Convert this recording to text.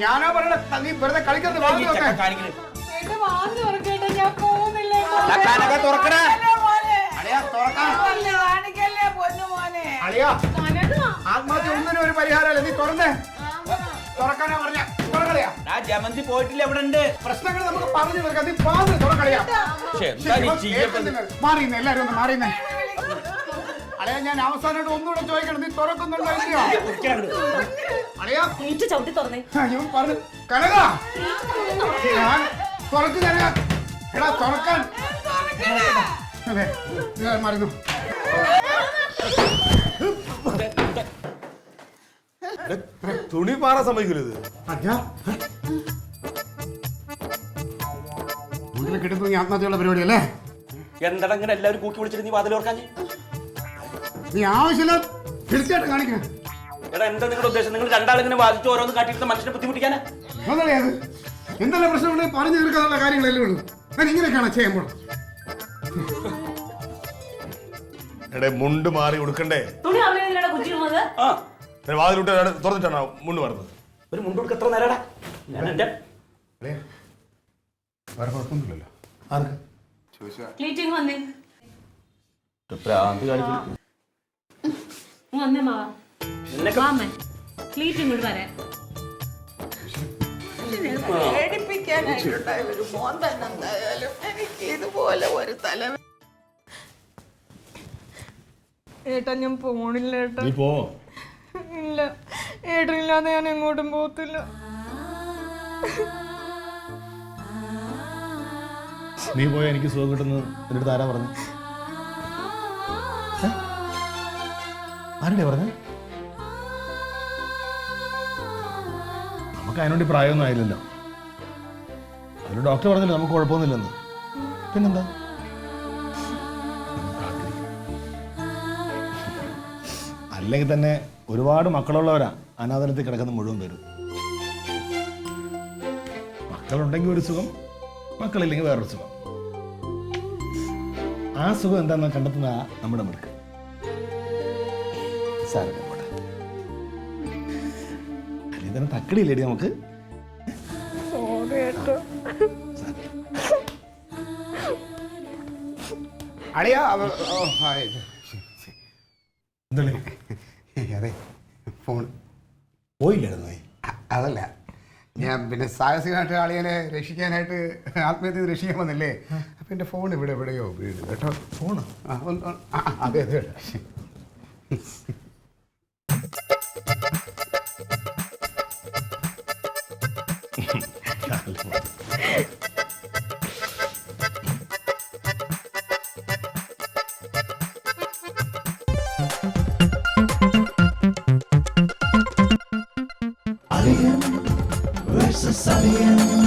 ഞാനോ പറയണ നീ വെറുതെ കളിക്കുന്നത് ആത്മഹത്യ ഒന്നിനും ഒരു പരിഹാരമല്ല. നീ തുറന്നേ, തുറക്കാനാ പറഞ്ഞ തുറക്കളിയാ. ജമന്തി പോയിട്ടില്ല, എവിടെ ഉണ്ട് പ്രശ്നങ്ങൾ നമുക്ക് പറഞ്ഞു തീർക്കാം. നീ പാന്ന് തുറക്കളിയാ. മാറിയുന്നേ, എല്ലാരും ഒന്ന് മാറിയുന്നേ. അളിയാ ഞാൻ അവസാനമായിട്ട് ഒന്നുകൂടെ ചോദിക്കണം, നീ തുറക്കുന്നുണ്ടോ ഇല്ലയോ? അളിയാ ഇവൻ പറഞ്ഞു കനക ഞാൻ തുറക്ക് കനക. എടാ തുറക്കാൻ അതെ മാറുന്നു. തുണി മാറാൻ സമ്മതിക്കരുത്. കിട്ടുന്ന നീ ആത്മഹത്യയുള്ള പരിപാടിയല്ലേ? എന്താണ് ഇങ്ങനെ എല്ലാവരും കൂക്കി വിളിച്ചിട്ട് നീ വാതിലോർക്കാൻ? നീ ആവശ്യമില്ല തീർച്ചയായിട്ടും കാണിക്കണം. എടാ എന്താ നിങ്ങളുടെ ഉദ്ദേശം? നിങ്ങൾ രണ്ടാളിങ്ങനെ വാദിച്ച് ഓരോന്ന് കാട്ടിയിട്ട് മനുഷ്യനെ ബുദ്ധിമുട്ടിക്കാനാ? അതല്ലേ അത് എന്തെല്ലാം പ്രശ്നമുണ്ടെങ്കിൽ പറഞ്ഞു തീർക്കാനുള്ള കാര്യങ്ങളല്ലേ ഉള്ളൂ. ഞാൻ ഇങ്ങനെയൊക്കെയാണ് ചെയ്യാൻ പോണം. എടേ മുണ്ട് മാറി കൊടുക്കണ്ടേ? വാതിലോട്ട് തുറന്നിട്ടാണ് മുണ്ട് മാറുന്നത്. ഒരു മുണ്ട് കൊടുക്ക എത്ര നേരടാ? ഞാൻ എന്റെ വേറെ കുഴപ്പമൊന്നുമില്ലല്ലോ. ഏട്ടാ ഞാൻ പോണില്ല ഏട്ടാ. ഇല്ല ഏട്ടനില്ലാതെ ഞാൻ എങ്ങോട്ടും പോകത്തില്ല. നീ പോയാ എനിക്ക് സുഖം കിട്ടുന്നു എന്നിട്ട് ആരാ പറഞ്ഞു? ആരുടെ പറഞ്ഞു? നമുക്ക് അതിനോട് പ്രായമൊന്നും ആയില്ലല്ലോ. അതിന് ഡോക്ടർ പറഞ്ഞല്ലോ നമുക്ക് കുഴപ്പമൊന്നുമില്ലെന്ന്. പിന്നെന്താ? അല്ലെങ്കിൽ തന്നെ ഒരുപാട് മക്കളുള്ളവരാ അനാഥലത്തിൽ കിടക്കുന്ന മുഴുവൻ പേരും. മക്കളുണ്ടെങ്കിൽ ഒരു സുഖം, മക്കളില്ലെങ്കിൽ വേറൊരു സുഖം. ആ സുഖം എന്താണെന്ന് കണ്ടെത്തുന്ന നമ്മുടെ മിടുക്ക്. അല്ലെങ്കിൽ തന്നെ തക്കടിയില്ലേടി നമുക്ക്. അളിയാ അതെ ഫോൺ പോയില്ലായിരുന്നു. അതല്ല ഞാൻ പിന്നെ സാഹസികമായിട്ട് അളിയനെ രക്ഷിക്കാനായിട്ട് ആത്മഹത്യ രക്ഷിക്കാൻ വന്നില്ലേ. അപ്പം എൻ്റെ ഫോൺ ഇവിടെ എവിടെയോ വീട് കേട്ടോ. ഫോണ് അതെ അതെ. Versus Alien.